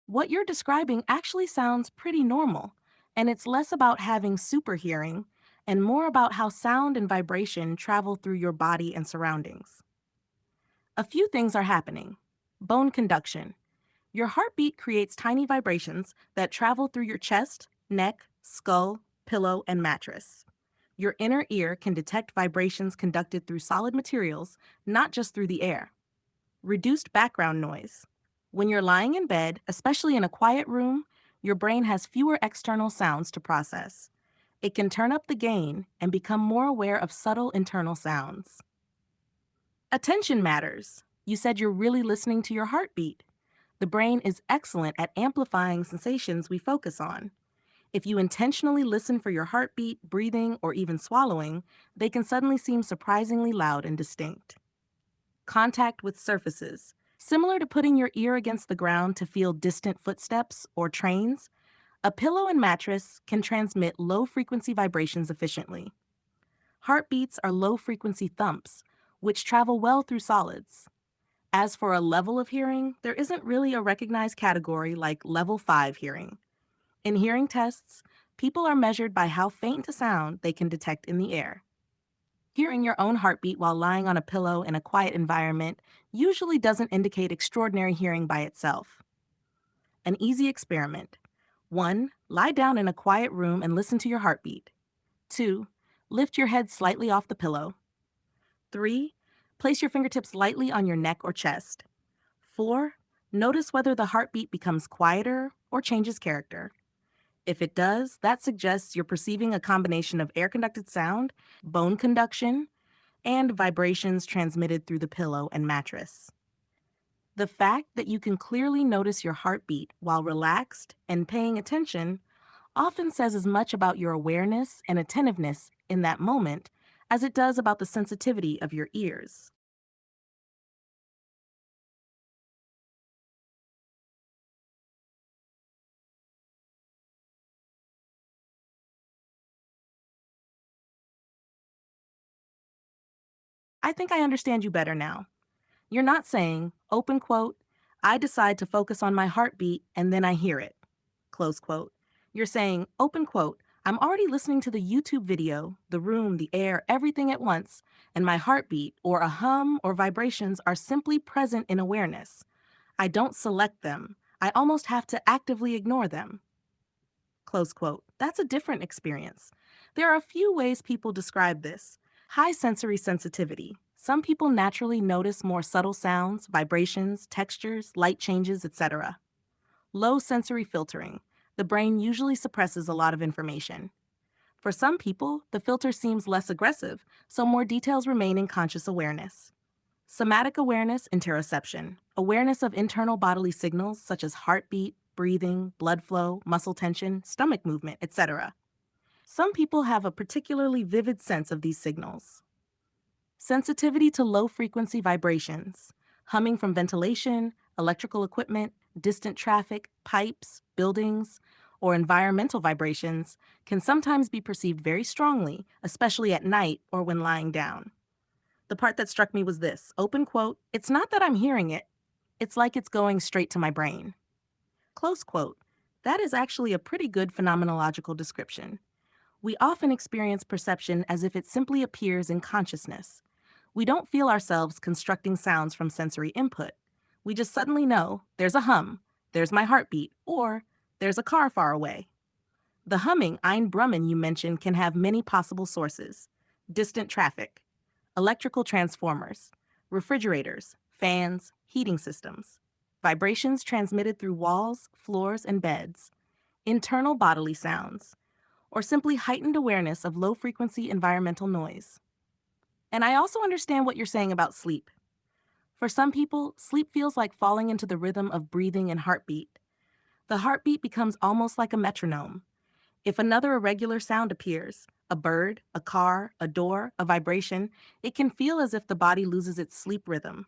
What you're describing actually sounds pretty normal, and it's less about having super hearing and more about how sound and vibration travel through your body and surroundings. A few things are happening. Bone conduction. Your heartbeat creates tiny vibrations that travel through your chest, neck, skull, pillow, and mattress. Your inner ear can detect vibrations conducted through solid materials, not just through the air. Reduced background noise. When you're lying in bed, especially in a quiet room, your brain has fewer external sounds to process. It can turn up the gain and become more aware of subtle internal sounds. Attention matters. You said you're really listening to your heartbeat. The brain is excellent at amplifying sensations we focus on. If you intentionally listen for your heartbeat, breathing, or even swallowing, they can suddenly seem surprisingly loud and distinct. Contact with surfaces. Similar to putting your ear against the ground to feel distant footsteps or trains, a pillow and mattress can transmit low frequency vibrations efficiently. Heartbeats are low frequency thumps, which travel well through solids. As for a level of hearing, there isn't really a recognized category like level 5 hearing. In hearing tests, people are measured by how faint a sound they can detect in the air. Hearing your own heartbeat while lying on a pillow in a quiet environment usually doesn't indicate extraordinary hearing by itself. An easy experiment. 1. Lie down in a quiet room and listen to your heartbeat. 2. Lift your head slightly off the pillow. 3. Place your fingertips lightly on your neck or chest. 4. Notice whether the heartbeat becomes quieter or changes character. If it does, that suggests you're perceiving a combination of air conducted sound, bone conduction, and vibrations transmitted through the pillow and mattress. The fact that you can clearly notice your heartbeat while relaxed and paying attention often says as much about your awareness and attentiveness in that moment as it does about the sensitivity of your ears. I think I understand you better now. You're not saying, open quote, I decide to focus on my heartbeat and then I hear it, close quote. You're saying, open quote, I'm already listening to the YouTube video, the room, the air, everything at once, and my heartbeat or a hum or vibrations are simply present in awareness. I don't select them. I almost have to actively ignore them. Close quote. That's a different experience. There are a few ways people describe this. High sensory sensitivity. Some people naturally notice more subtle sounds, vibrations, textures, light changes, etc. Low sensory filtering. The brain usually suppresses a lot of information. For some people, the filter seems less aggressive, so more details remain in conscious awareness. Somatic awareness, interoception. Awareness of internal bodily signals such as heartbeat, breathing, blood flow, muscle tension, stomach movement, etc. Some people have a particularly vivid sense of these signals. Sensitivity to low frequency vibrations. Humming from ventilation, electrical equipment, distant traffic, pipes, buildings, or environmental vibrations can sometimes be perceived very strongly, especially at night or when lying down. The part that struck me was this, open quote, it's not that I'm hearing it, it's like it's going straight to my brain. Close quote. That is actually a pretty good phenomenological description. We often experience perception as if it simply appears in consciousness. We don't feel ourselves constructing sounds from sensory input. We just suddenly know there's a hum, there's my heartbeat, or there's a car far away. The humming Ein Brummen you mentioned can have many possible sources. Distant traffic, electrical transformers, refrigerators, fans, heating systems, vibrations transmitted through walls, floors, and beds, internal bodily sounds, or simply heightened awareness of low frequency environmental noise. And I also understand what you're saying about sleep. For some people, sleep feels like falling into the rhythm of breathing and heartbeat. The heartbeat becomes almost like a metronome. If another irregular sound appears, a bird, a car, a door, a vibration, it can feel as if the body loses its sleep rhythm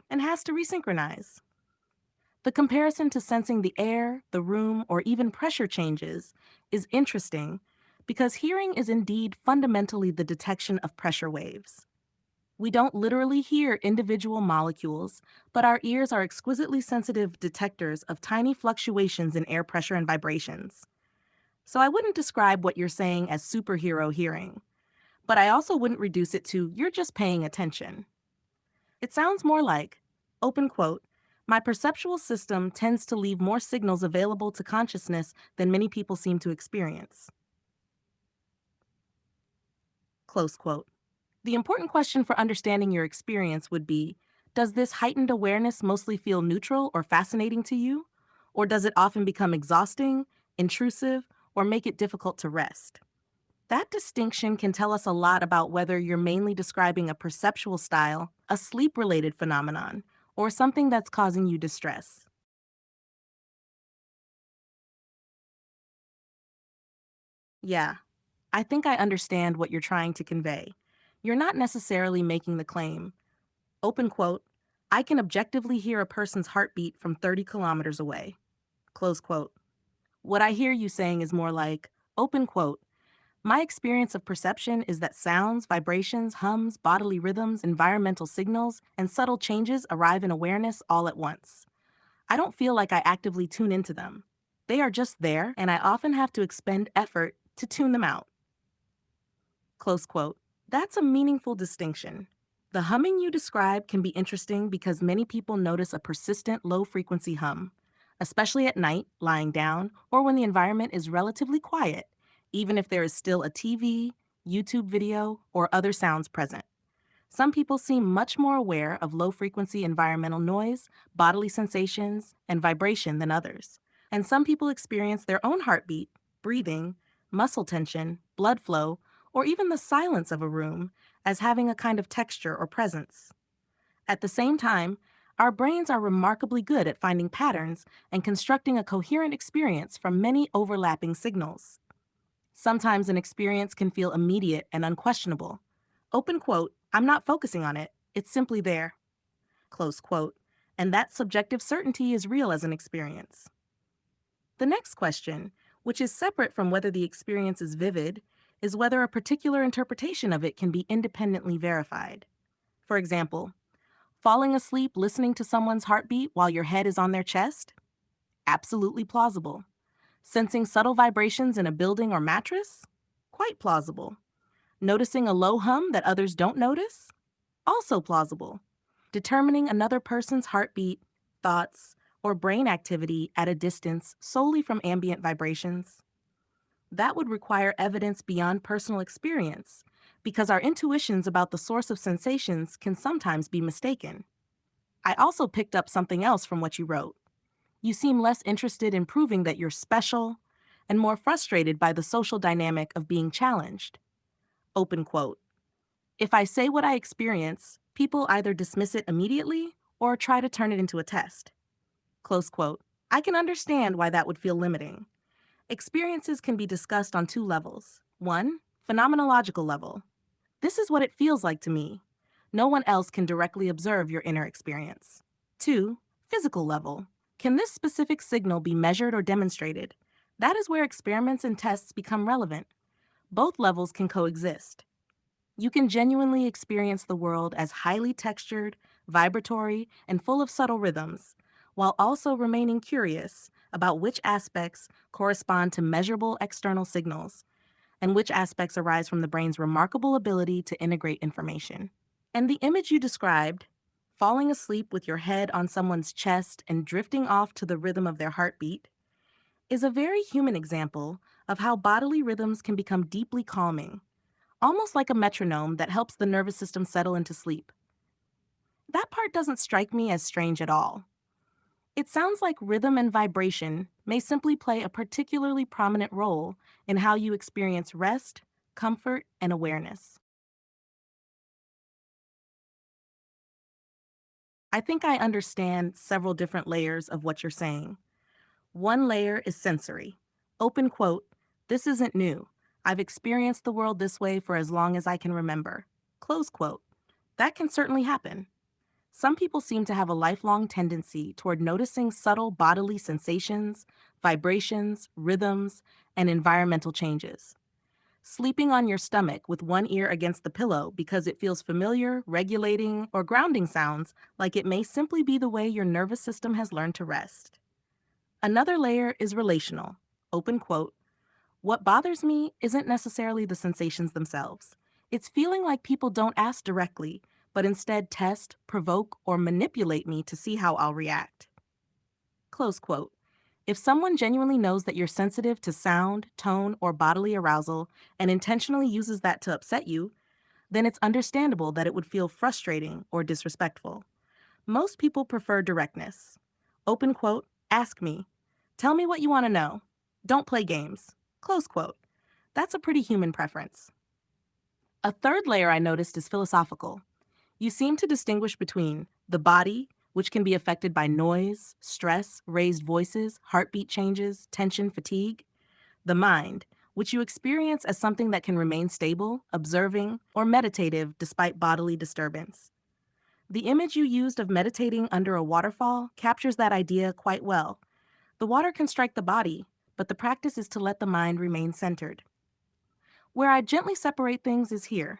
and has to resynchronize. The comparison to sensing the air, the room, or even pressure changes is interesting because hearing is indeed fundamentally the detection of pressure waves. We don't literally hear individual molecules, but our ears are exquisitely sensitive detectors of tiny fluctuations in air pressure and vibrations. So I wouldn't describe what you're saying as superhero hearing, but I also wouldn't reduce it to you're just paying attention. It sounds more like, open quote, my perceptual system tends to leave more signals available to consciousness than many people seem to experience. Close quote. The important question for understanding your experience would be, does this heightened awareness mostly feel neutral or fascinating to you? Or does it often become exhausting, intrusive, or make it difficult to rest? That distinction can tell us a lot about whether you're mainly describing a perceptual style, a sleep related phenomenon, or something that's causing you distress. Yeah, I think I understand what you're trying to convey. You're not necessarily making the claim, open quote, I can objectively hear a person's heartbeat from 30 kilometers away, close quote. What I hear you saying is more like, open quote, my experience of perception is that sounds, vibrations, hums, bodily rhythms, environmental signals, and subtle changes arrive in awareness all at once. I don't feel like I actively tune into them. They are just there, and I often have to expend effort to tune them out. Close quote. That's a meaningful distinction. The humming you describe can be interesting because many people notice a persistent low frequency hum, especially at night, lying down, or when the environment is relatively quiet, even if there is still a TV, YouTube video, or other sounds present. Some people seem much more aware of low frequency environmental noise, bodily sensations, and vibration than others. And some people experience their own heartbeat, breathing, muscle tension, blood flow, or even the silence of a room as having a kind of texture or presence. At the same time, our brains are remarkably good at finding patterns and constructing a coherent experience from many overlapping signals. Sometimes an experience can feel immediate and unquestionable. Open quote, I'm not focusing on it, it's simply there. Close quote. And that subjective certainty is real as an experience. The next question, which is separate from whether the experience is vivid, is whether a particular interpretation of it can be independently verified. For example, falling asleep listening to someone's heartbeat while your head is on their chest? Absolutely plausible. Sensing subtle vibrations in a building or mattress? Quite plausible. Noticing a low hum that others don't notice? Also plausible. Determining another person's heartbeat, thoughts, or brain activity at a distance solely from ambient vibrations? That would require evidence beyond personal experience, because our intuitions about the source of sensations can sometimes be mistaken. I also picked up something else from what you wrote. You seem less interested in proving that you're special and more frustrated by the social dynamic of being challenged. Open quote. If I say what I experience, people either dismiss it immediately or try to turn it into a test. Close quote. I can understand why that would feel limiting. Experiences can be discussed on two levels. One, phenomenological level. This is what it feels like to me. No one else can directly observe your inner experience. Two, physical level. Can this specific signal be measured or demonstrated? That is where experiments and tests become relevant. Both levels can coexist. You can genuinely experience the world as highly textured, vibratory, and full of subtle rhythms, while also remaining curious about which aspects correspond to measurable external signals and which aspects arise from the brain's remarkable ability to integrate information. And the image you described, falling asleep with your head on someone's chest and drifting off to the rhythm of their heartbeat, is a very human example of how bodily rhythms can become deeply calming, almost like a metronome that helps the nervous system settle into sleep. That part doesn't strike me as strange at all. It sounds like rhythm and vibration may simply play a particularly prominent role in how you experience rest, comfort, and awareness. I think I understand several different layers of what you're saying. One layer is sensory. Open quote, this isn't new. I've experienced the world this way for as long as I can remember. Close quote. That can certainly happen. Some people seem to have a lifelong tendency toward noticing subtle bodily sensations, vibrations, rhythms, and environmental changes. Sleeping on your stomach with one ear against the pillow because it feels familiar, regulating, or grounding sounds like it may simply be the way your nervous system has learned to rest. Another layer is relational. Open quote. What bothers me isn't necessarily the sensations themselves. It's feeling like people don't ask directly, but instead test, provoke, or manipulate me to see how I'll react. Close quote. If someone genuinely knows that you're sensitive to sound, tone, or bodily arousal and intentionally uses that to upset you, then it's understandable that it would feel frustrating or disrespectful. Most people prefer directness. Open quote, ask me. Tell me what you want to know. Don't play games. Close quote. That's a pretty human preference. A third layer I noticed is philosophical. You seem to distinguish between the body, which can be affected by noise, stress, raised voices, heartbeat changes, tension, fatigue, the mind, which you experience as something that can remain stable, observing, or meditative despite bodily disturbance. The image you used of meditating under a waterfall captures that idea quite well. The water can strike the body, but the practice is to let the mind remain centered. Where I gently separate things is here.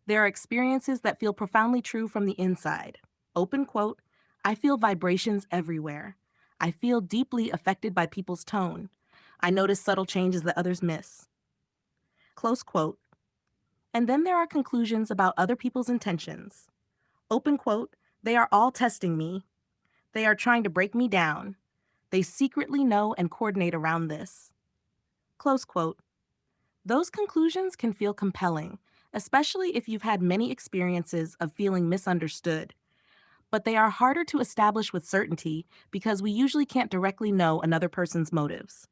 There are experiences that feel profoundly true from the inside. Open quote, I feel vibrations everywhere. I feel deeply affected by people's tone. I notice subtle changes that others miss. Close quote. And then there are conclusions about other people's intentions. Open quote, they are all testing me. They are trying to break me down. They secretly know and coordinate around this. Close quote. Those conclusions can feel compelling, especially if you've had many experiences of feeling misunderstood. But they are harder to establish with certainty because we usually can't directly know another person's motives.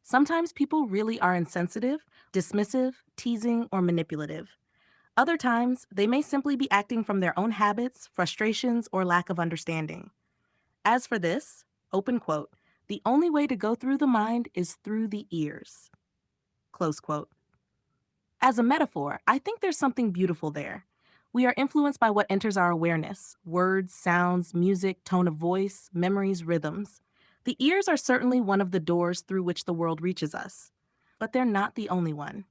Sometimes people really are insensitive, dismissive, teasing, or manipulative. Other times, they may simply be acting from their own habits, frustrations, or lack of understanding. As for this, open quote, the only way to go through the mind is through the ears. Close quote. As a metaphor, I think there's something beautiful there. We are influenced by what enters our awareness: words, sounds, music, tone of voice, memories, rhythms. The ears are certainly one of the doors through which the world reaches us, but they're not the only one.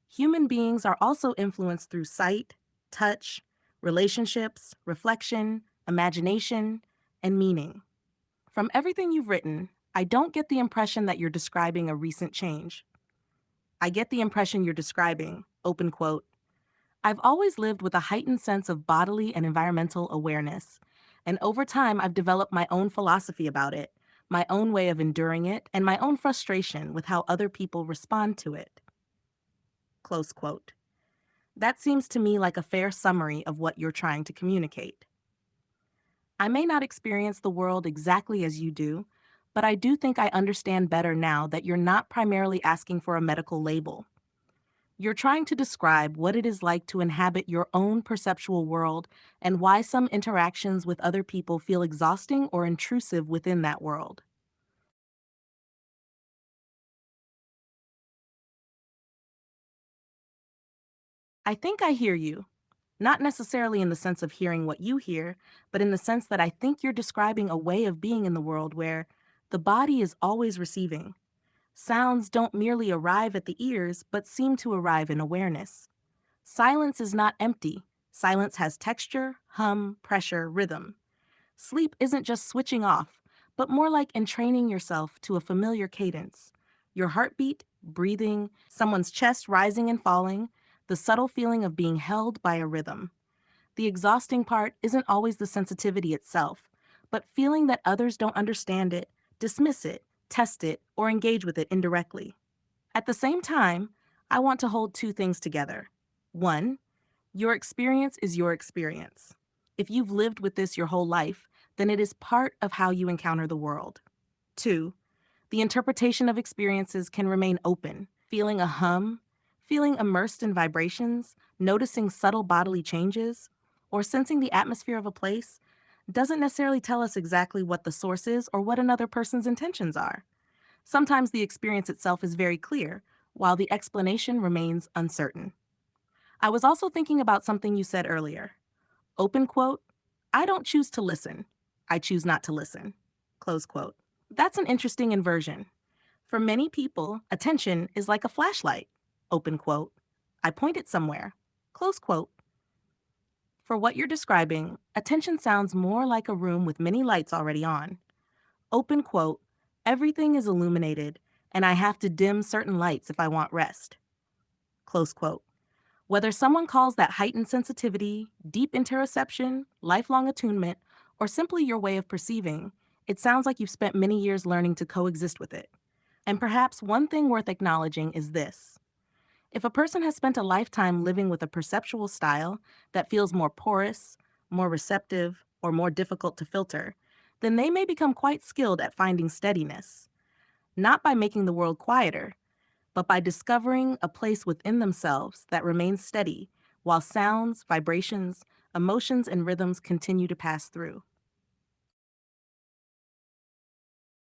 Human beings are also influenced through sight, touch, relationships, reflection, imagination, and meaning. From everything you've written, I don't get the impression that you're describing a recent change. I get the impression you're describing, open quote, I've always lived with a heightened sense of bodily and environmental awareness, and over time I've developed my own philosophy about it, my own way of enduring it, and my own frustration with how other people respond to it. Close quote. That seems to me like a fair summary of what you're trying to communicate. I may not experience the world exactly as you do, but I do think I understand better now that you're not primarily asking for a medical label. You're trying to describe what it is like to inhabit your own perceptual world and why some interactions with other people feel exhausting or intrusive within that world. I think I hear you, not necessarily in the sense of hearing what you hear, but in the sense that I think you're describing a way of being in the world where the body is always receiving. Sounds don't merely arrive at the ears, but seem to arrive in awareness. Silence is not empty. Silence has texture, hum, pressure, rhythm. Sleep isn't just switching off, but more like entraining yourself to a familiar cadence. Your heartbeat, breathing, someone's chest rising and falling, the subtle feeling of being held by a rhythm. The exhausting part isn't always the sensitivity itself, but feeling that others don't understand it, dismiss it, test it, or engage with it indirectly. At the same time, I want to hold two things together. One, your experience is your experience. If you've lived with this your whole life, then it is part of how you encounter the world. Two, the interpretation of experiences can remain open, feeling a hum, feeling immersed in vibrations, noticing subtle bodily changes, or sensing the atmosphere of a place doesn't necessarily tell us exactly what the source is or what another person's intentions are. Sometimes the experience itself is very clear, while the explanation remains uncertain. I was also thinking about something you said earlier. Open quote, I don't choose to listen. I choose not to listen. Close quote. That's an interesting inversion. For many people, attention is like a flashlight. open quote. I point it somewhere, close quote. For what you're describing, attention sounds more like a room with many lights already on. Open quote, everything is illuminated, and I have to dim certain lights if I want rest. Close quote. Whether someone calls that heightened sensitivity, deep interoception, lifelong attunement, or simply your way of perceiving, it sounds like you've spent many years learning to coexist with it. And perhaps one thing worth acknowledging is this. If a person has spent a lifetime living with a perceptual style that feels more porous, more receptive, or more difficult to filter, then they may become quite skilled at finding steadiness, not by making the world quieter, but by discovering a place within themselves that remains steady while sounds, vibrations, emotions, and rhythms continue to pass through.